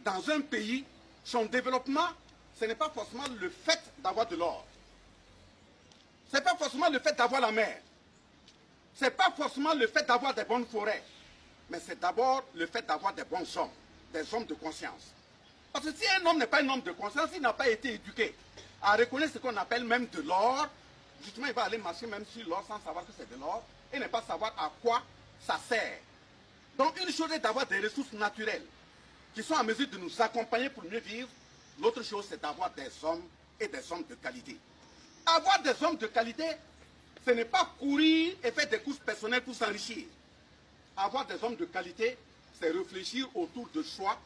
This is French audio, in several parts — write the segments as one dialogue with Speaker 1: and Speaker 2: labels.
Speaker 1: dans un pays, son développement, ce n'est pas forcément le fait d'avoir de l'or. Ce n'est pas forcément le fait d'avoir la mer. Ce n'est pas forcément le fait d'avoir des bonnes forêts. Mais c'est d'abord le fait d'avoir des bons hommes, des hommes de conscience. Parce que si un homme n'est pas un homme de conscience, il n'a pas été éduqué à reconnaître ce qu'on appelle même de l'or, justement il va aller marcher même sur l'or sans savoir que c'est de l'or et ne pas savoir à quoi ça sert. Donc une chose est d'avoir des ressources naturelles qui sont en mesure de nous accompagner pour mieux vivre. L'autre chose c'est d'avoir des hommes et des hommes de qualité. Avoir des hommes de qualité, ce n'est pas courir et faire des courses personnelles pour s'enrichir. Avoir des hommes de qualité, c'est réfléchir autour de soi,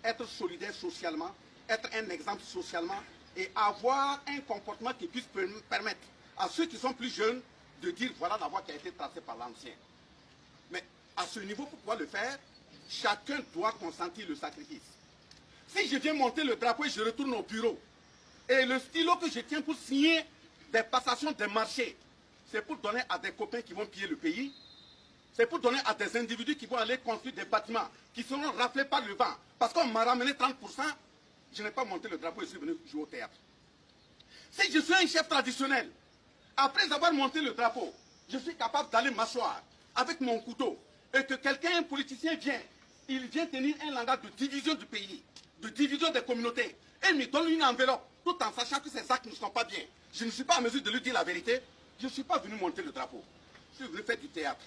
Speaker 1: être solidaire socialement, être un exemple socialement et avoir un comportement qui puisse permettre à ceux qui sont plus jeunes de dire voilà la voie qui a été tracée par l'ancien. Mais à ce niveau, pour pouvoir le faire, chacun doit consentir le sacrifice. Si je viens monter le drapeau et je retourne au bureau, et le stylo que je tiens pour signer des passations des marchés, c'est pour donner à des copains qui vont piller le pays, c'est pour donner à des individus qui vont aller construire des bâtiments qui seront raflés par le vent. Parce qu'on m'a ramené 30%, je n'ai pas monté le drapeau et je suis venu jouer au théâtre. Si je suis un chef traditionnel, après avoir monté le drapeau, je suis capable d'aller m'asseoir avec mon couteau et que quelqu'un, un politicien vient, il vient tenir un langage de division du pays, de division des communautés, et il me donne une enveloppe, tout en sachant que ces actes ne sont pas bien. Je ne suis pas en mesure de lui dire la vérité, je ne suis pas venu monter le drapeau, je suis venu faire du théâtre.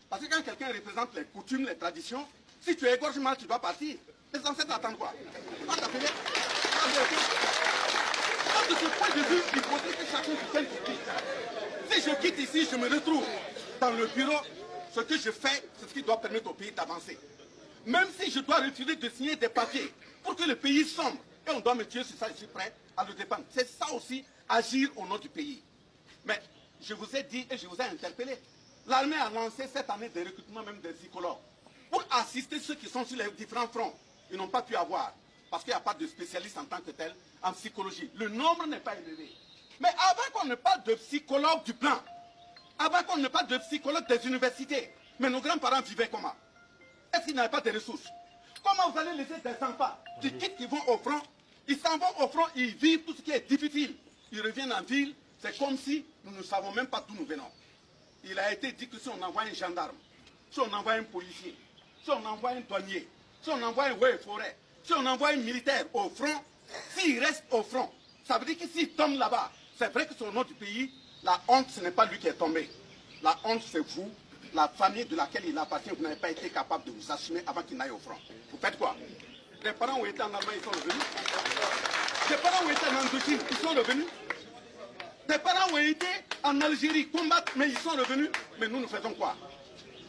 Speaker 1: Parce que quand quelqu'un représente les coutumes, les traditions, si tu égorges mal, tu dois partir. Les ancêtres attendent quoi? Donc de ce point de vue, il faudrait que chacun se tienne pour qui. Si je quitte ici, je me retrouve dans le bureau, ce que je fais, c'est ce qui doit permettre au pays d'avancer. Même si je dois refuser de signer des papiers pour que le pays sombre, et on doit me tuer sur ça, je suis prêt à le défendre. C'est ça aussi, agir au nom du pays. Mais je vous ai dit et je vous ai interpellé. L'armée a lancé cette année des recrutements, même des psychologues, pour assister ceux qui sont sur les différents fronts. Ils n'ont pas pu avoir, parce qu'il n'y a pas de spécialistes en tant que tel, en psychologie. Le nombre n'est pas élevé. Mais avant qu'on ne parle de psychologues du plan, avant qu'on ne parle de psychologues des universités, mais nos grands-parents vivaient comment? Est-ce qu'ils n'avaient pas de ressources? Comment vous allez laisser des enfants qui quittent, qui vont au front, ils s'en vont au front, ils vivent tout ce qui est difficile. Ils reviennent en ville, c'est comme si nous ne savons même pas d'où nous venons. Il a été dit que si on envoie un gendarme, si on envoie un policier, si on envoie un douanier, si on envoie un ouais forêt, si on envoie un militaire au front, s'il reste au front, ça veut dire que s'il tombe là-bas, c'est vrai que c'est au nom du pays, la honte, ce n'est pas lui qui est tombé. La honte, c'est vous, la famille de laquelle il appartient, vous n'avez pas été capable de vous assumer avant qu'il n'aille au front. Vous faites quoi? Des parents ont été en Allemagne, ils sont revenus. Des parents ont été en Indochine, ils sont revenus. Des parents ont été en Algérie combattre, mais ils sont revenus. Mais nous faisons quoi?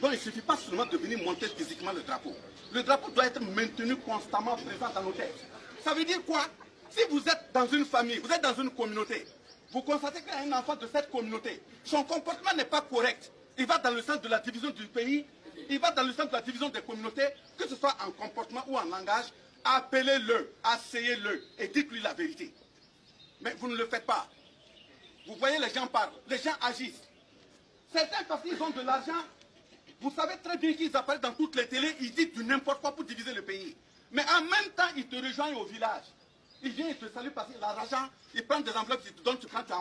Speaker 1: Donc il ne suffit pas seulement de venir monter physiquement le drapeau. Le drapeau doit être maintenu constamment présent dans nos têtes. Ça veut dire quoi? Si vous êtes dans une famille, vous êtes dans une communauté, vous constatez qu'il y a un enfant de cette communauté, son comportement n'est pas correct. Il va dans le sens de la division du pays, il va dans le sens de la division des communautés, que ce soit en comportement ou en langage, appelez-le, asseyez-le et dites-lui la vérité. Mais vous ne le faites pas. Vous voyez, les gens parlent, les gens agissent. Certains, parce qu'ils ont de l'argent, vous savez très bien qu'ils apparaissent dans toutes les télés, ils disent du n'importe quoi pour diviser le pays. Mais en même temps, ils te rejoignent au village. Ils viennent, ils te saluent parce qu'il a l'argent, ils prennent des enveloppes, ils te donnent, tu prends, tu